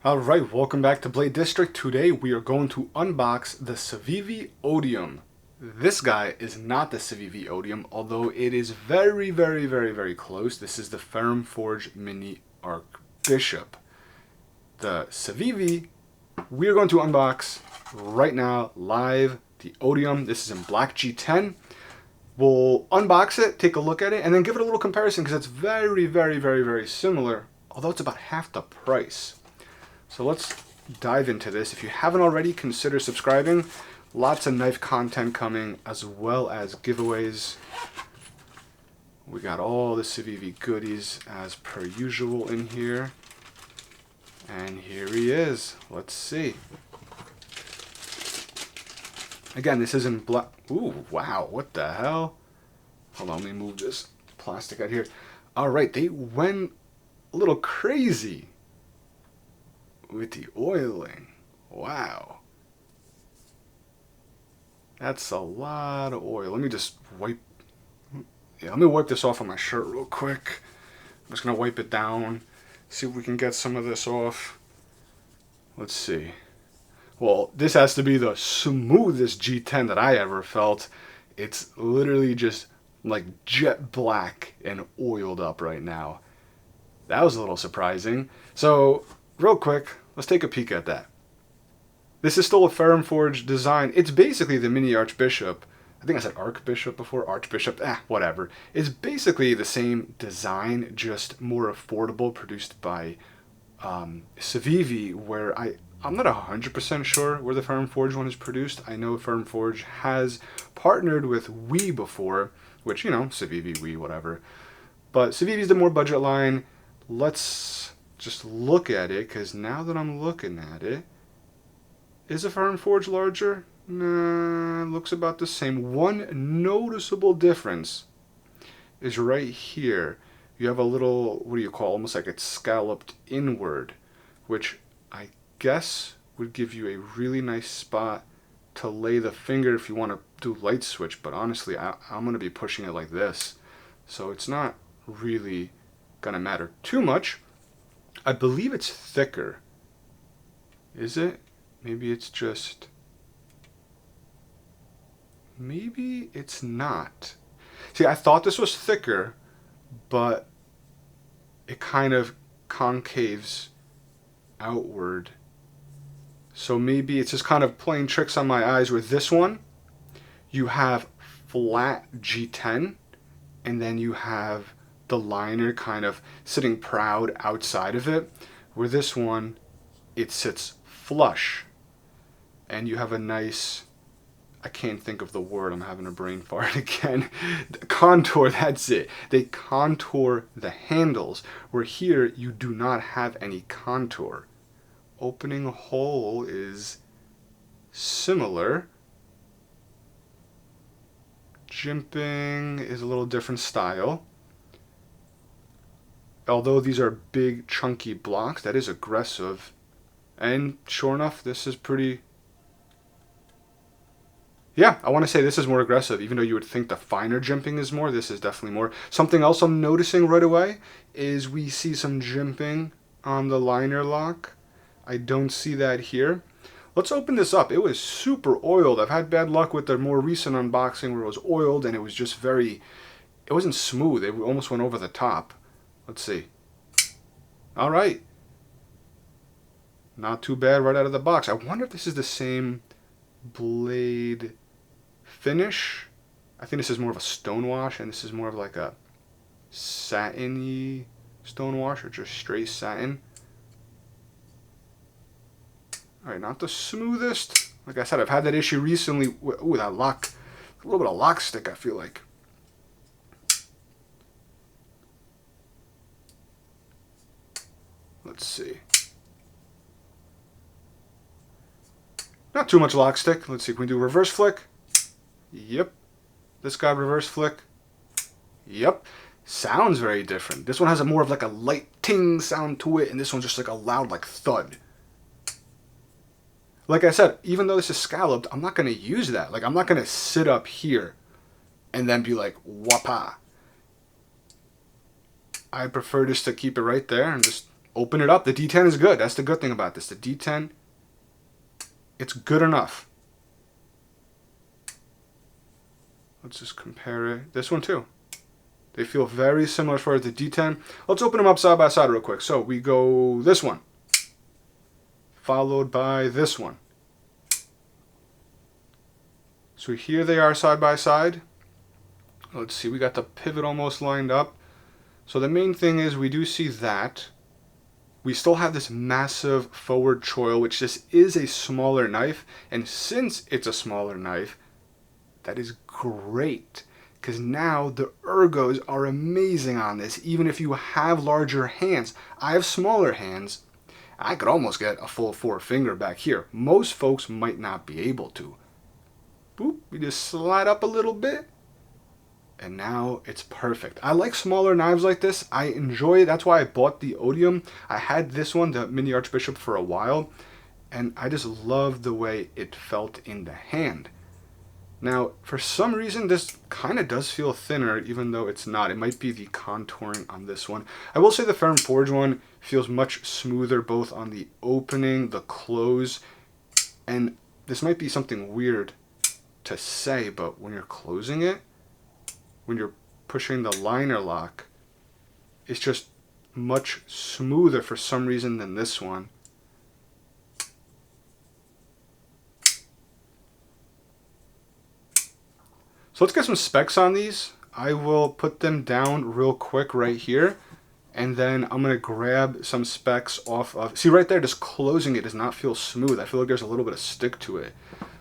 Alright, welcome back to Blade District. Today we are going to unbox the Civivi Odium. This guy is not the Civivi Odium, although it is very close. This is the Ferrum Forge Mini Archbishop. The Civivi, we are going to unbox right now, live, the Odium. This is in black G10. We'll unbox it, take a look at it, and then give it a little comparison because it's very similar, although it's about half the price. So let's dive into this. If you haven't already, consider subscribing. Lots of knife content coming, as well as giveaways. We got all the Civivi goodies as per usual in here. And here he is. Let's see. Again, this is in black. Ooh, wow, what the hell? Hold on, let me move this plastic out here. Alright, they went a little crazy with the oiling. Wow. That's a lot of oil. Let me just wipe. Yeah, let me wipe this off on my shirt real quick. I'm just going to wipe it down. See if we can get some of this off. Let's see. Well, this has to be the smoothest G10 that I ever felt. It's literally just like jet black and oiled up right now. That was a little surprising. So, real quick, let's take a peek at that. This is still a Ferrum Forge design. It's basically the Mini Archbishop. I think I said Archbishop before, Archbishop, whatever. It's basically the same design, just more affordable, produced by Civivi, where I'm not 100% sure where the Ferrum Forge one is produced. I know Ferrum Forge has partnered with Wii before, which, you know, Civivi, Wii, whatever. But Civivi's the more budget line. Let's just look at it, because now that I'm looking at it, is the Ferrum Forge larger? Nah, looks about the same. One noticeable difference is right here. You have a little, what do you call, almost like it's scalloped inward, which I guess would give you a really nice spot to lay the finger if you want to do light switch, but honestly, I'm going to be pushing it like this, so it's not really going to matter too much. I believe it's thicker. Is it? Maybe it's just... Maybe it's not. See, I thought this was thicker, but it kind of concaves outward. So maybe it's just kind of playing tricks on my eyes. With this one, you have flat G10, and then you have the liner kind of sitting proud outside of it. Where this one, it sits flush, and you have a nice, I can't think of the word, I'm having a brain fart again. Contour, that's it. They contour the handles, where here you do not have any contour. Opening hole is similar. Jimping is a little different style. Although these are big chunky blocks, that is aggressive. And sure enough, this is pretty... Yeah, I want to say this is more aggressive. Even though you would think the finer jimping is more, this is definitely more. Something else I'm noticing right away is we see some jimping on the liner lock. I don't see that here. Let's open this up. It was super oiled. I've had bad luck with the more recent unboxing where it was oiled and it was just very... It wasn't smooth. It almost went over the top. Let's see. All right. Not too bad right out of the box. I wonder if this is the same blade finish. I think this is more of a stonewash, and this is more of like a satiny stonewash, or just straight satin. All right, not the smoothest. Like I said, I've had that issue recently. Ooh, that lock. A little bit of lock stick, I feel like. Let's see. Not too much lock stick. Let's see, can we do reverse flick? Yep. This guy reverse flick? Yep. Sounds very different. This one has a more of like a light ting sound to it, and this one's just like a loud like thud. Like I said, even though this is scalloped, I'm not going to use that. Like, I'm not going to sit up here and then be like, whapa. I prefer just to keep it right there and just open it up. The D10 is good. That's the good thing about this. The D10, it's good enough. Let's just compare it. This one too. They feel very similar as far as the D10. Let's open them up side by side real quick. So we go this one, followed by this one. So here they are side by side. Let's see, we got the pivot almost lined up. So the main thing is we do see that. We still have this massive forward choil, which just is a smaller knife. And since it's a smaller knife, that is great. Because now the ergos are amazing on this, even if you have larger hands. I have smaller hands. I could almost get a full 4-finger back here. Most folks might not be able to. Boop, we just slide up a little bit. And now it's perfect. I like smaller knives like this. I enjoy it. That's why I bought the Odium. I had this one, the Mini Archbishop, for a while. And I just loved the way it felt in the hand. Now, for some reason, this kind of does feel thinner, even though it's not. It might be the contouring on this one. I will say the Ferrum Forge one feels much smoother, both on the opening, the close, and this might be something weird to say, but when you're closing it, when you're pushing the liner lock, it's just much smoother for some reason than this one. So let's get some specs on these. I will put them down real quick right here. And then I'm going to grab some specs off of... See right there, just closing it does not feel smooth. I feel like there's a little bit of stick to it.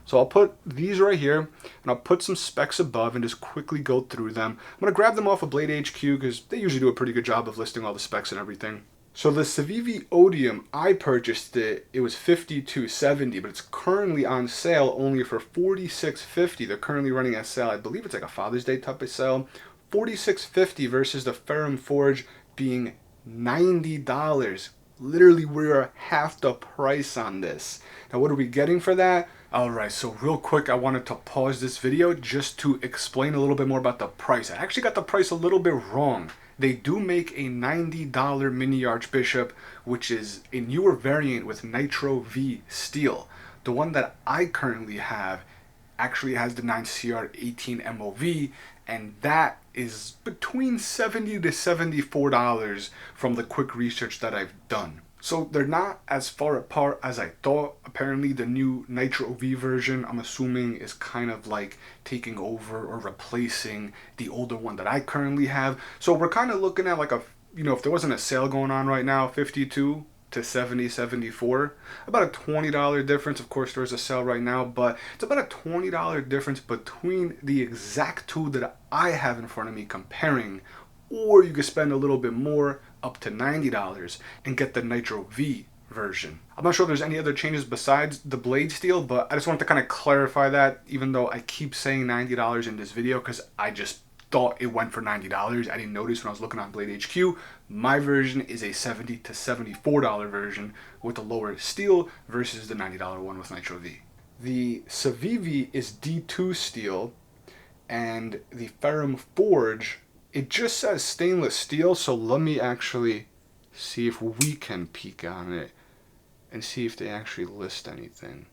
So I'll put these right here, and I'll put some specs above and just quickly go through them. I'm going to grab them off of Blade HQ because they usually do a pretty good job of listing all the specs and everything. So the Civivi Odium, I purchased it. It was $52.70, but it's currently on sale only for $46.50. They're currently running a sale. I believe it's like a Father's Day type of sale. $46.50 versus the Ferrum Forge being $90. Literally, we're half the price on this. Now, what are we getting for that? Alright, so real quick, I wanted to pause this video just to explain a little bit more about the price. I actually got the price a little bit wrong. They do make a $90 Mini Archbishop, which is a newer variant with Nitro V steel. The one that I currently have actually has the 9CR18 MOV, and that is between $70 to $74 from the quick research that I've done. So they're not as far apart as I thought. Apparently the new Nitro V version, I'm assuming, is kind of like taking over or replacing the older one that I currently have. So we're kind of looking at like a, you know, if there wasn't a sale going on right now, 52 to 70, 74, about a $20 difference. Of course, there's a sale right now, but it's about a $20 difference between the exact two that I have in front of me comparing, or you could spend a little bit more, up to $90, and get the Nitro V version. I'm not sure if there's any other changes besides the blade steel, but I just wanted to kind of clarify that, even though I keep saying $90 in this video, because I just thought it went for $90. I didn't notice when I was looking on Blade HQ. My version is a $70 to $74 version with the lower steel versus the $90 one with Nitro V. The Civivi is D2 steel, and the Ferrum Forge, it just says stainless steel, so let me actually see if we can peek on it and see if they actually list anything.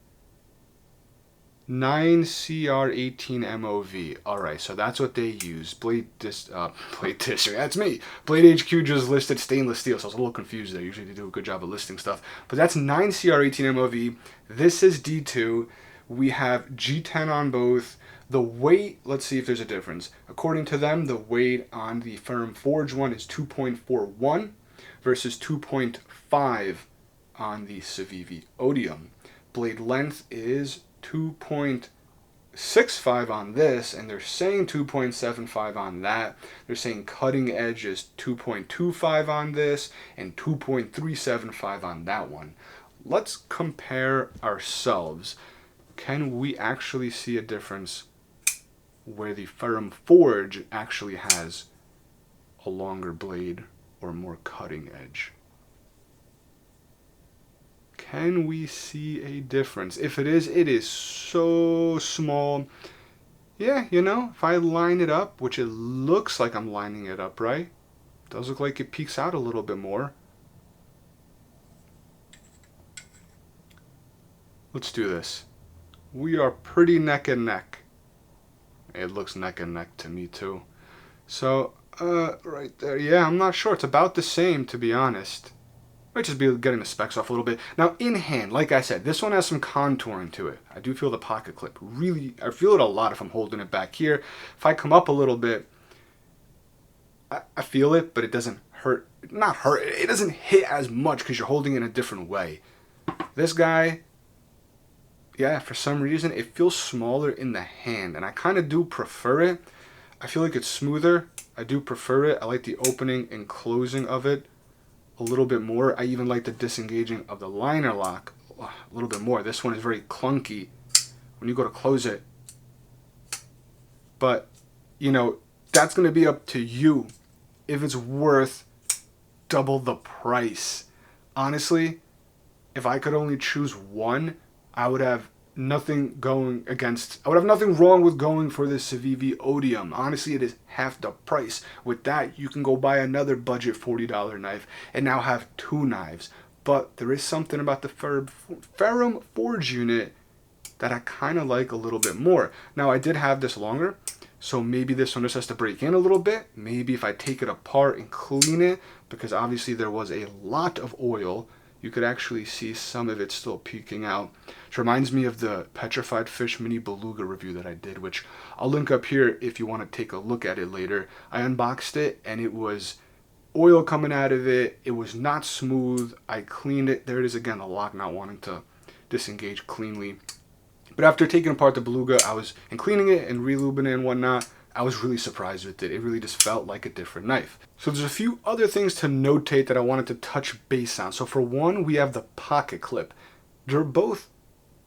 9CR18 MOV. Alright, so that's what they use. Blade District, that's me. Blade HQ just listed stainless steel, so I was a little confused there. Usually they do a good job of listing stuff. But that's 9CR18 MOV. This is D2. We have G10 on both. The weight, let's see if there's a difference. According to them, the weight on the Ferrum Forge one is 2.41 versus 2.5 on the Civivi Odium. Blade length is 2.65 on this, and they're saying 2.75 on that. They're saying cutting edge is 2.25 on this and 2.375 on that one. Let's compare ourselves. Can we actually see a difference where the Ferrum Forge actually has a longer blade or more cutting edge? Can we see a difference? If it is so small. Yeah, you know, if I line it up, which it looks like I'm lining it up right, it does look like it peeks out a little bit more. Let's do this. We are pretty neck and neck. It looks neck and neck to me too. So, right there. Yeah, I'm not sure. It's about the same, to be honest. Might just be getting the specs off a little bit. Now, in hand, like I said, this one has some contouring to it. I do feel the pocket clip. Really, I feel it a lot if I'm holding it back here. If I come up a little bit, I feel it, but it doesn't hurt. Not hurt. It doesn't hit as much because you're holding it in a different way. This guy, yeah, for some reason, it feels smaller in the hand, and I kind of do prefer it. I feel like it's smoother. I do prefer it. I like the opening and closing of it a little bit more. I even like the disengaging of the liner lock a little bit more. This one is very clunky when you go to close it. But, you know, that's going to be up to you if it's worth double the price. Honestly, if I could only choose one, I would have nothing wrong with going for the Civivi Odium. Honestly, it is half the price. With that, you can go buy another budget $40 knife and now have two knives. But there is something about the Ferrum Forge unit that I kind of like a little bit more. Now, I did have this longer, so maybe this one just has to break in a little bit. Maybe if I take it apart and clean it, because obviously there was a lot of oil, you could actually see some of it still peeking out. Which reminds me of the Petrified Fish Mini Beluga review that I did, which I'll link up here if you want to take a look at it later. I unboxed it and it was oil coming out of it. It was not smooth. I cleaned it. There it is again, the lock not wanting to disengage cleanly. But after taking apart the Beluga, and cleaning it and relubing it and whatnot, I was really surprised with it. It really just felt like a different knife. So there's a few other things to notate that I wanted to touch base on. So for one, we have the pocket clip. They're both,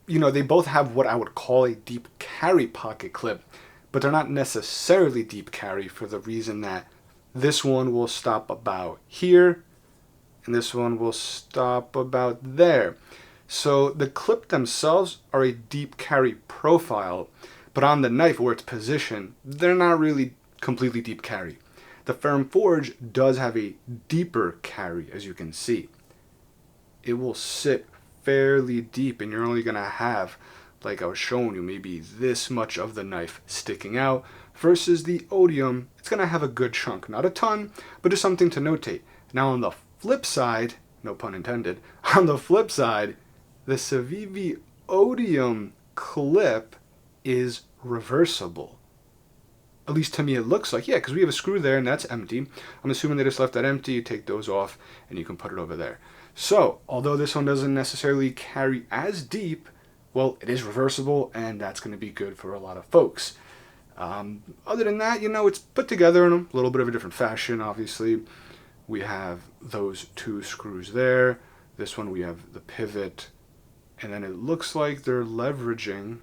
they both have what I would call a deep carry pocket clip, but they're not necessarily deep carry for the reason that this one will stop about here, and this one will stop about there. So the clip themselves are a deep carry profile, but on the knife where it's positioned, they're not really completely deep carry. The Ferrum Forge does have a deeper carry, as you can see. It will sit fairly deep, and you're only going to have, like I was showing you, maybe this much of the knife sticking out, versus the Odium, it's going to have a good chunk. Not a ton, but just something to notate. Now on the flip side, no pun intended, on the flip side, the Civivi Odium clip is reversible. At least to me it looks like, yeah, because we have a screw there and that's empty. I'm assuming they just left that empty. You take those off and you can put it over there. So, although this one doesn't necessarily carry as deep, well, it is reversible and that's going to be good for a lot of folks. Other than that, it's put together in a little bit of a different fashion, obviously. We have those two screws there. This one we have the pivot. And then it looks like they're leveraging,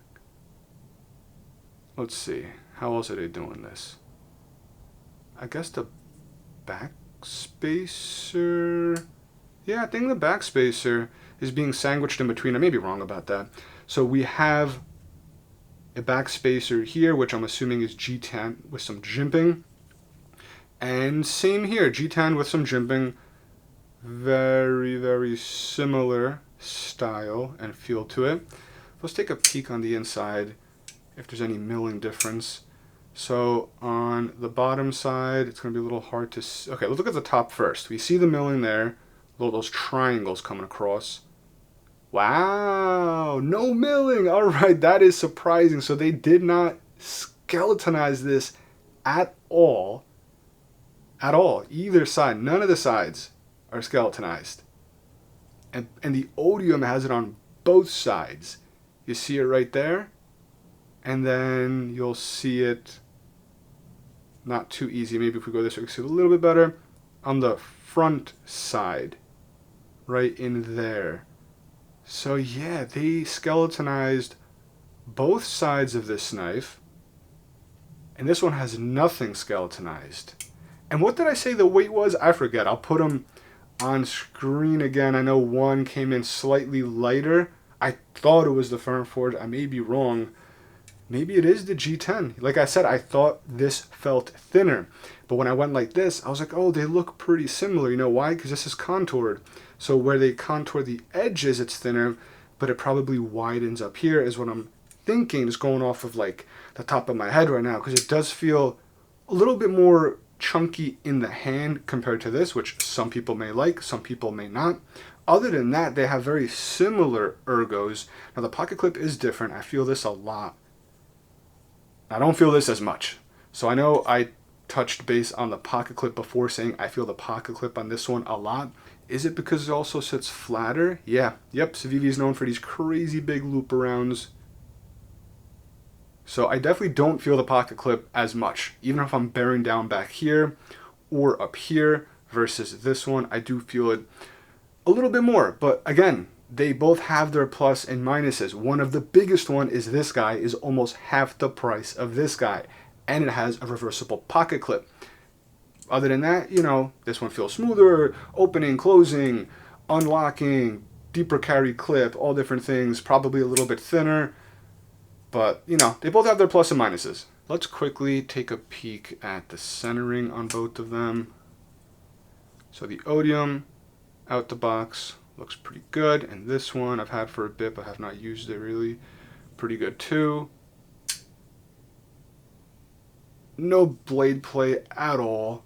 let's see, how else are they doing this? I guess the backspacer, yeah, I think the backspacer is being sandwiched in between. I may be wrong about that. So we have a backspacer here, which I'm assuming is G10 with some jimping. And same here, G10 with some jimping. Very, very similar style and feel to it. Let's take a peek on the inside if there's any milling difference. So on the bottom side, it's going to be a little hard to see. Okay, let's look at the top first. We see the milling there, those triangles coming across. Wow, no milling. All right, that is surprising. So they did not skeletonize this at all. At all, either side. None of the sides are skeletonized. And the Odium has it on both sides. You see it right there. And then you'll see it, not too easy. Maybe if we go this way, we can see it a little bit better. On the front side. Right in there. So yeah, they skeletonized both sides of this knife. And this one has nothing skeletonized. And what did I say the weight was? I forget. I'll put them on screen again. I know one came in slightly lighter. I thought it was the Ferrum Forge. I may be wrong. Maybe it is the G10. Like I said, I thought this felt thinner. But when I went like this, I was like, oh, they look pretty similar. You know why? Because this is contoured. So where they contour the edges, it's thinner. but it probably widens up here is what I'm thinking, is going off of like the top of my head right now, because it does feel a little bit more chunky in the hand compared to this, which some people may like, some people may not. Other than that, they have very similar ergos. Now the pocket clip is different. I feel this a lot. I don't feel this as much. So I know I touched base on the pocket clip before, saying I feel the pocket clip on this one a lot. Is it because it also sits flatter? Yeah. Yep. Civivi is known for these crazy big loop arounds. So I definitely don't feel the pocket clip as much. Even if I'm bearing down back here or up here versus this one, I do feel it a little bit more. But again, they both have their plus and minuses. One of the biggest one is this guy is almost half the price of this guy, and it has a reversible pocket clip. Other than that, you know, this one feels smoother, opening, closing, unlocking, deeper carry clip, all different things, probably a little bit thinner, but you know, they both have their plus and minuses. Let's quickly take a peek at the centering on both of them. So the Odium out the box looks pretty good, and this one I've had for a bit but have not used it really. Pretty good too. No blade play at all.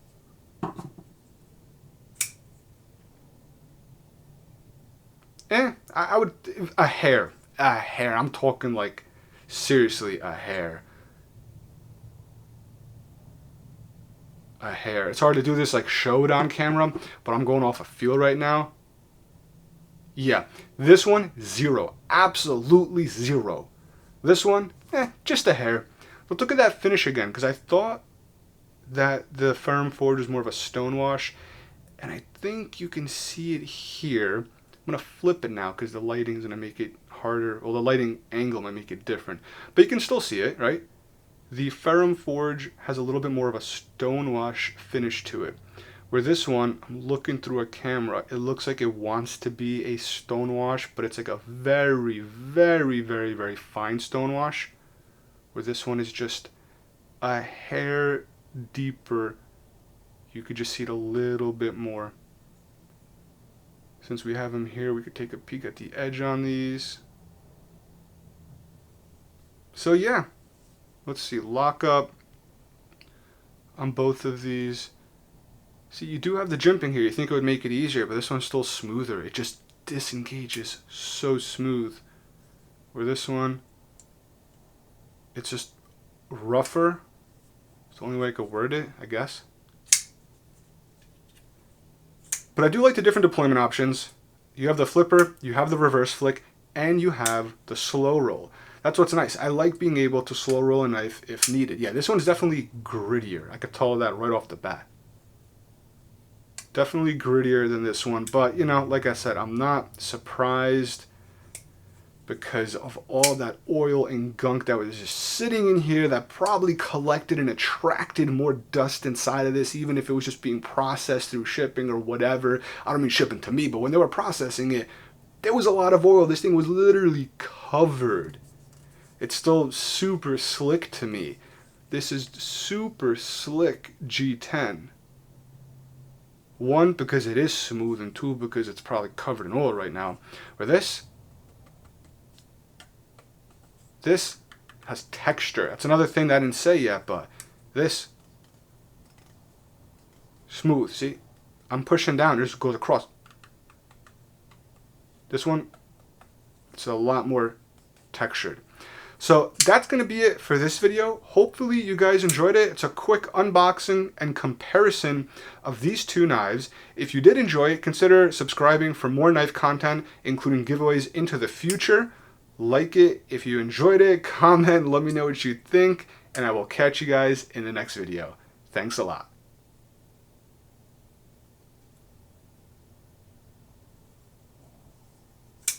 I would, a hair. I'm talking like seriously a hair. A hair. It's hard to do this like showed on camera, but I'm going off a feel right now. Yeah, this one, 0. Absolutely 0. This one, just a hair. But look at that finish again, because I thought that the Ferrum Forge was more of a stonewash, and I think you can see it here. I'm going to flip it now because the lighting is going to make it harder. Well, the lighting angle might make it different, but you can still see it, right? The Ferrum Forge has a little bit more of a stonewash finish to it, where this one, I'm looking through a camera, it looks like it wants to be a stonewash, but it's like a very, very, very, very fine stonewash, where this one is just a hair deeper. You could just see it a little bit more. Since we have them here, we could take a peek at the edge on these. So yeah, let's see, lock up on both of these. See, you do have the jimping here. You think it would make it easier, but this one's still smoother. It just disengages so smooth. Where this one, it's just rougher. It's the only way I could word it, I guess. But I do like the different deployment options. You have the flipper, you have the reverse flick, and you have the slow roll. That's what's nice. I like being able to slow roll a knife if needed. Yeah, this one's definitely grittier. I could tell that right off the bat. Definitely grittier than this one, but you know, like I said, I'm not surprised because of all that oil and gunk that was just sitting in here that probably collected and attracted more dust inside of this, even if it was just being processed through shipping or whatever. I don't mean shipping to me, but when they were processing it, there was a lot of oil. This thing was literally covered. It's still super slick to me. This is super slick G10. 1, because it is smooth, and 2, because it's probably covered in oil right now. Where this has texture. That's another thing that I didn't say yet, but this, smooth. See, I'm pushing down, it just goes across. This one, it's a lot more textured. So that's going to be it for this video. Hopefully you guys enjoyed it. It's a quick unboxing and comparison of these two knives. If you did enjoy it, consider subscribing for more knife content, including giveaways into the future. Like it if you enjoyed it, comment, let me know what you think, and I will catch you guys in the next video. Thanks a lot.